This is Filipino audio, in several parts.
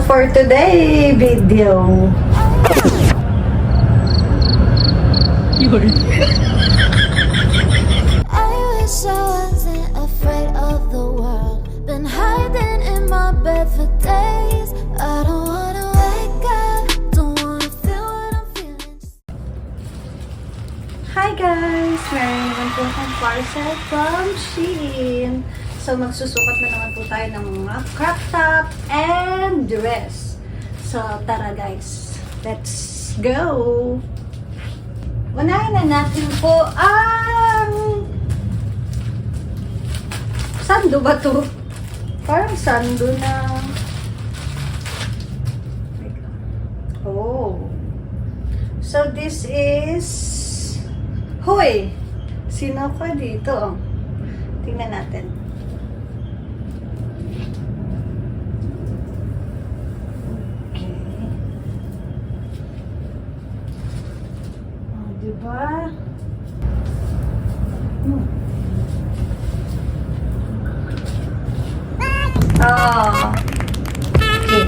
for today video. I wish I wasn't afraid of the world. Been hiding in my bed for days. I don't wanna wake up. Don't wanna feel what I'm feeling. Hi guys! Meron naman po akong parcel from Shein. So magsusukat na naman po tayo ng mga crop top and dress. So tara guys, let's go! Unahin na natin po ang sando ba to? Parang sando na. Oh. So this is Hoy! Sino ka dito? Tingnan natin. Okay. Oh, diba? Oh. Okay.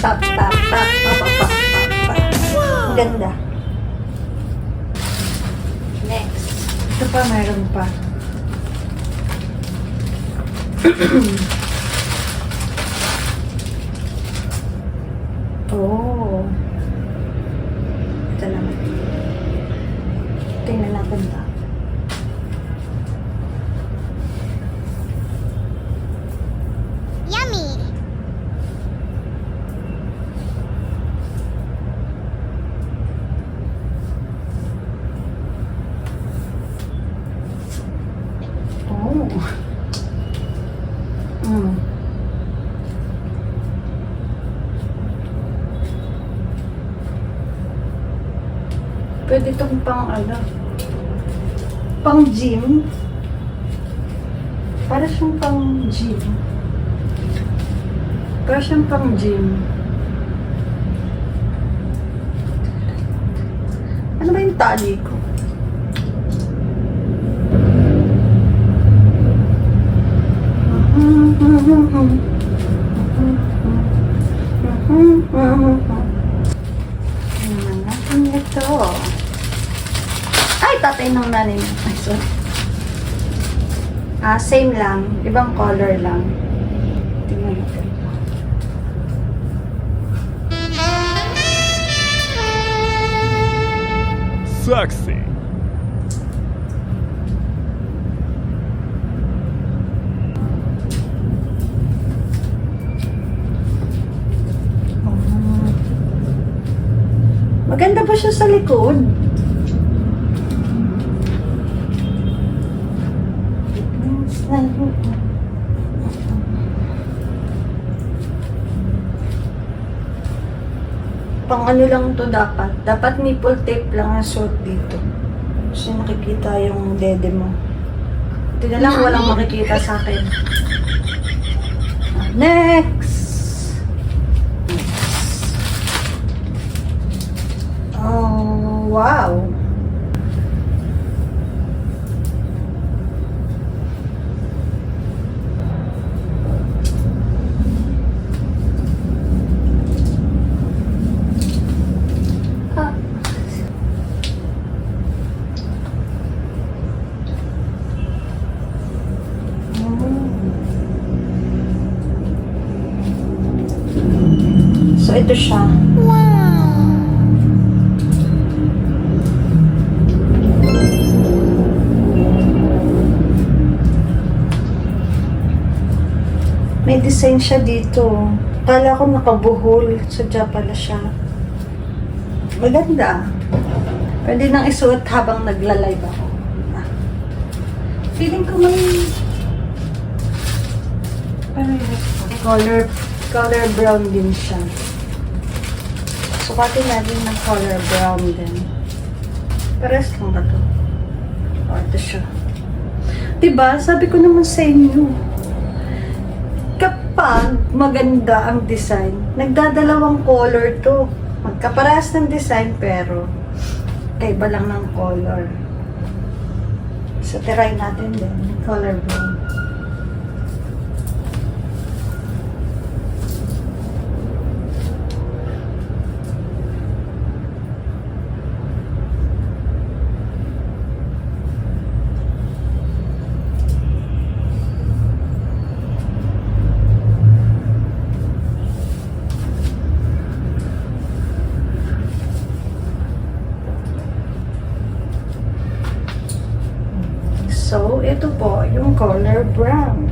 Tap, tap, tap, tap, tap, tap, tap. Wow. Ganda. Next. Ito pa, meron pa. Oh. Ito naman. Tingnan natin ito. Yummy. Oh. Pwede itong pang pang gym. Para siyang pang gym. Para siyang pang gym. Ano ba yung tali ko? Tingnan natin ito. Ay, tatay ng nanay. Ay, sorry. Same lang. Ibang color lang. Tingnan natin. Sexy. Maganda ba siya sa likod? Pang ano lang to dapat. Dapat nipple tape lang ang suot dito. Kasi nakikita yung dede mo. Ito na lang walang makikita sa akin. Next! Oh, wow! Ah. So, ito siya. May design siya dito. Kala ko nakabuhol. Sadya pala siya. Maganda. Pwede nang isuot habang nagla-live ako. Feeling ko may color brown din siya. Sukatin natin ng color brown din. Pares lang ba ito? O, ito siya. Diba? Sabi ko naman sa inyo. Kapag maganda ang design, nagdadalawang color to. Magkaparehas ng design pero kaiba lang ng color. So, try natin din. Color brown. ito po, yung color brown.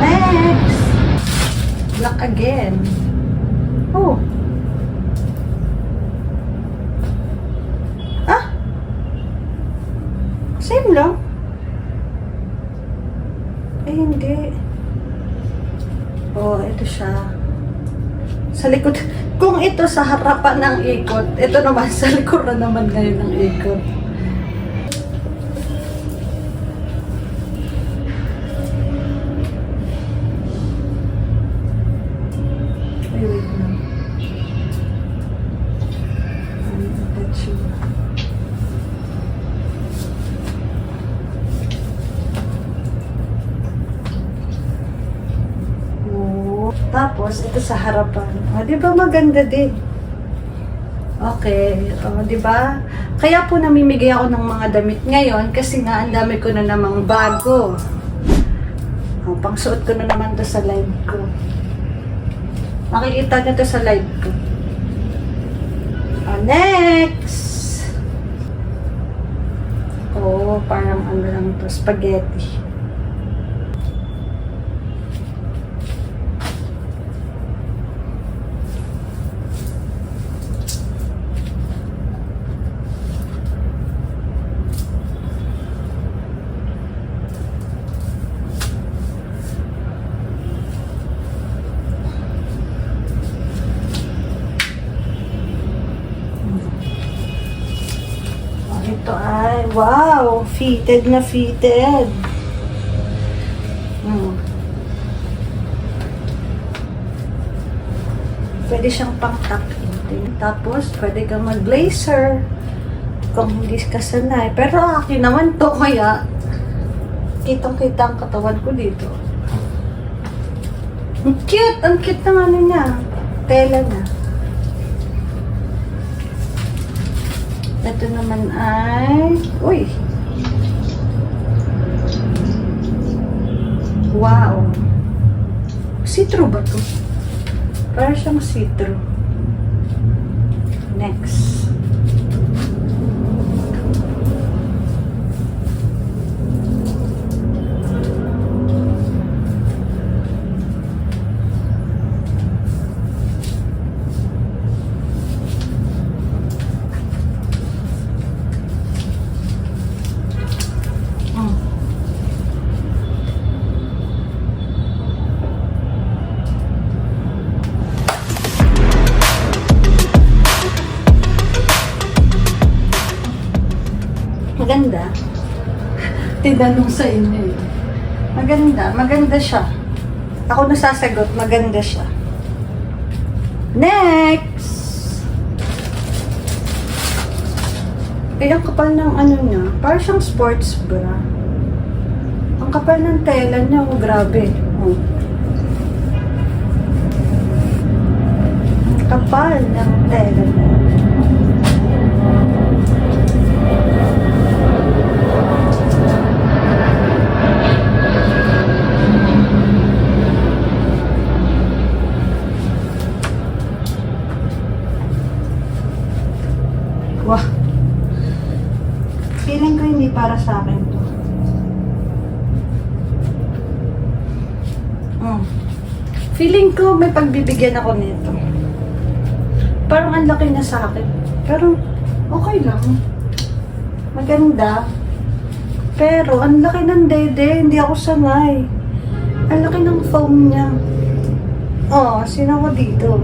Next! Black again. Oh. Same lang. Eh, hindi. Oh, ito siya. Sa likod. Kung ito sa harapan ng ikot, ito naman sa likuran naman ngayon ng ikot. Ay, wait lang. Touch you. Tapos, ito sa harapan. O, di ba maganda din? Okay. O, di ba? Kaya po namimigay ako ng mga damit ngayon kasi nga ang dami ko na namang bago. O, pangsuot ko na naman to sa live ko. Makikita nyo to sa live ko. O, next! O, parang ano lang to, spaghetti. Ito ay, wow! Fitted na fitted. Pwede siyang pang-tuck-in. Tapos, pwede kang mag-blazer. Kung hindi ka sanay. Pero akin naman to, kaya kitang-kita ang katawan ko dito. Ang cute! Ang cute ng ano niya. Tela na. Ito naman ay... Uy! Wow! See-through ba ito? Para siyang see-through. Next. Maganda. Tinanong sa inyo eh. Maganda. Maganda siya. Ako nasasagot, maganda siya. Next! Eh, ang kapal ng ano niya. Parang siyang sports bra. Ang kapal ng tela niya. Oh, grabe. Oh. Kapal ng tela niya. Wow. Feeling ko hindi para sa akin to. Feeling ko may pagbibigyan ako nito. Parang ang laki na sa akin. Pero okay lang. Maganda. Pero ang laki ng dede. Hindi ako sanay. Ang laki ng foam niya. Oh, sino ko dito?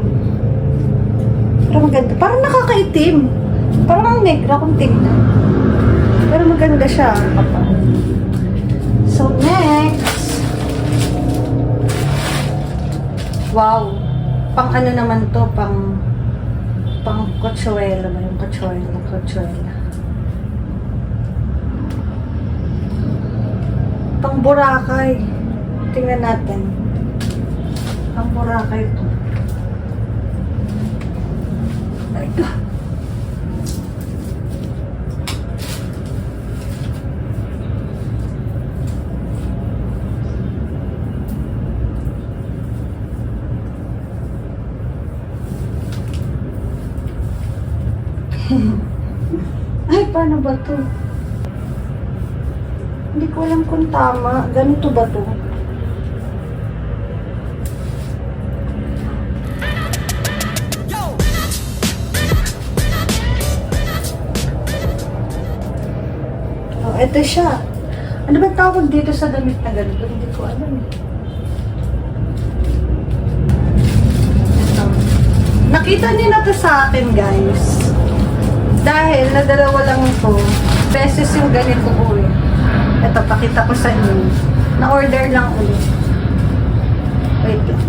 Pero maganda. Parang nakakaitim. Parang ang negra kung tingnan. Pero maganda siya. So, next. Wow. Pang ano naman to, pang kotsuela ba yung kotsuela. Pang Boracay. Tingnan natin. Pang Boracay to. Ay, paano ba to? Hindi ko alam kung tama. Ganito ba to? Oh, ito siya. Ano ba tawag dito sa damit na ganito? Hindi ko alam. Ito. Nakita niyo na to sa akin, guys. Dahil nadalawa lang ito. Beses yung ganito ko eh. Ito, pakita ko sa inyo. Na-order lang ulit. Wait lang.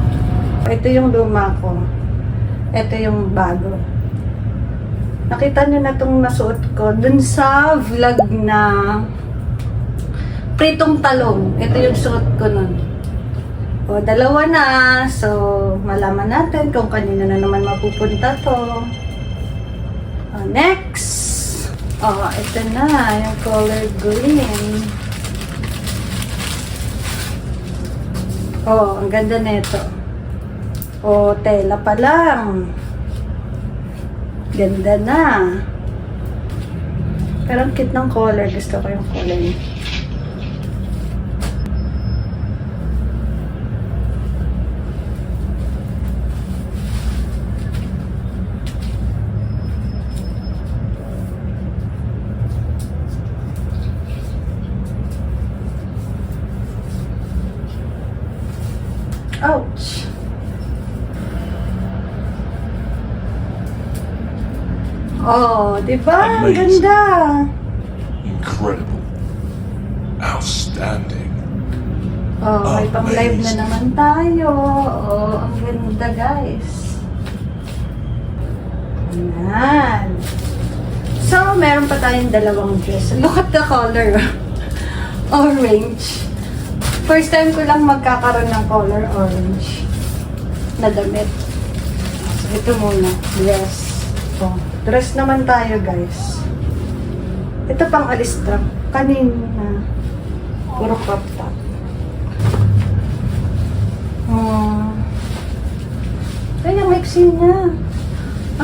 Ito yung luma ko. Ito yung bago. Nakita nyo na itong nasuot ko dun sa vlog na pritong talong. Ito yung suot ko nun. O, dalawa na. So, malaman natin kung kanina na naman mapupunta to. O, next. O, ito na. Yung color green. O, ang ganda nito. O, tela pa lang. Ganda na. Pero ang cute ng color. Gusto ko yung color niya. Ouch! Oh, di ba? Ang Amazing. ganda. Incredible. Outstanding. Oh, may pang live na Amazing. naman tayo. Oh, ang ganda, guys. Ayan. So, meron pa tayong dalawang dress. Look at the color. Orange. First time ko lang magkakaroon ng color orange na damit. So, ito muna. Dress. Oh, dress naman tayo, guys. Ito pang alista. Kanina. Puro crop top. Ay, ang iksi niya.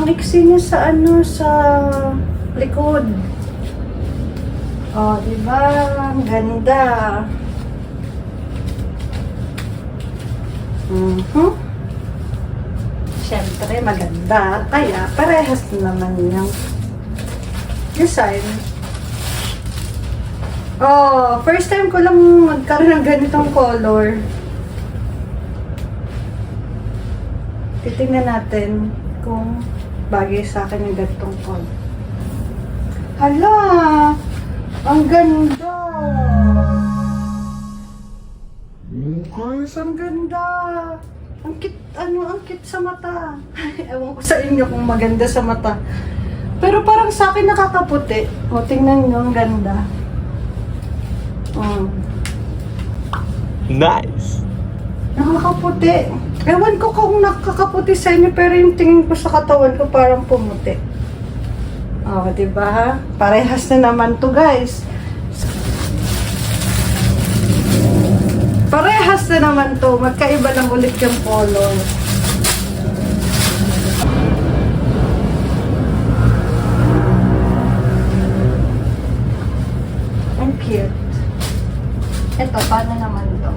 Ang iksi niya sa ano, sa likod. Oh, diba? Ang ganda. Siyempre, maganda. Kaya, parehas naman yung design. Oh, first time ko lang magkaroon ng ganitong color. Titingnan natin kung bagay sa akin yung ganitong color. Hala! Ang ganda! Guys, ang ganda! Ang cute, ang cute sa mata. Ewan ko sa inyo kung maganda sa mata. Pero parang sa akin nakakaputi. O, tingnan nyo, ang ganda. Nice. Nakakaputi. Ewan ko kung nakakaputi sa inyo, pero yung tingin ko sa katawan ko parang pumuti. O, diba? Parehas na naman to, guys. Parehas na naman to. Magkaiba lang ulit yung color. Ang cute. Ito, paano naman to?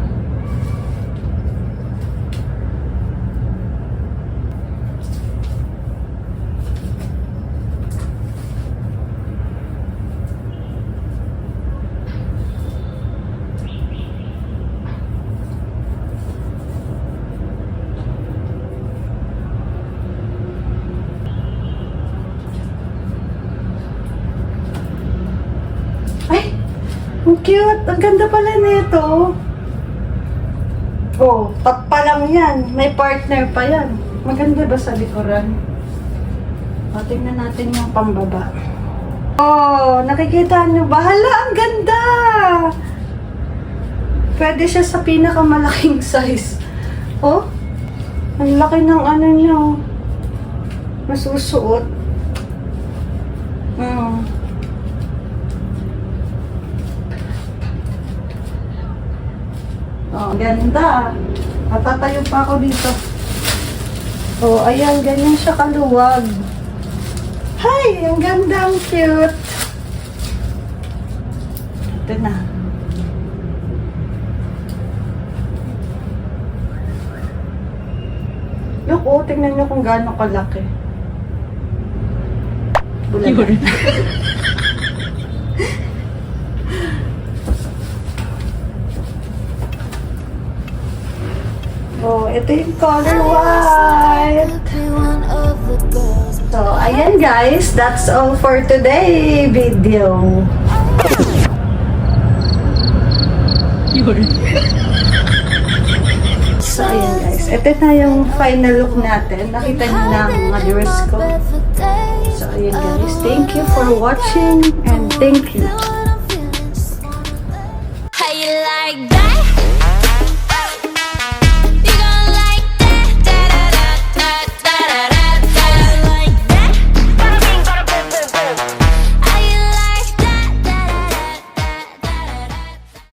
Ay! Ang cute! Ang ganda pala nito. Oh, top pa lang yan. May partner pa yan. Maganda ba sa likuran? O, tingnan natin yung pambaba. Oh, nakikita nyo ba? Hala, ang ganda! Pwede siya sa pinakamalaking size. Oh, ang laki ng ano nyo. Masusuot. Oh, ganda. Matatayo pa ako dito. Oh, ayan, ganyan siya kaluwag. Hi, ang ganda, ang cute. Ito na. Look, oh, tingnan nyo kung gaano kalaki. Bulan. Oh, ito yung color white. Okay, one of the girls. So, ayan guys, that's all for today video. So, ayan guys, ito na yung final look natin. Nakita niyo na ang mga dress ko. So, ayan guys, thank you for watching and thank you.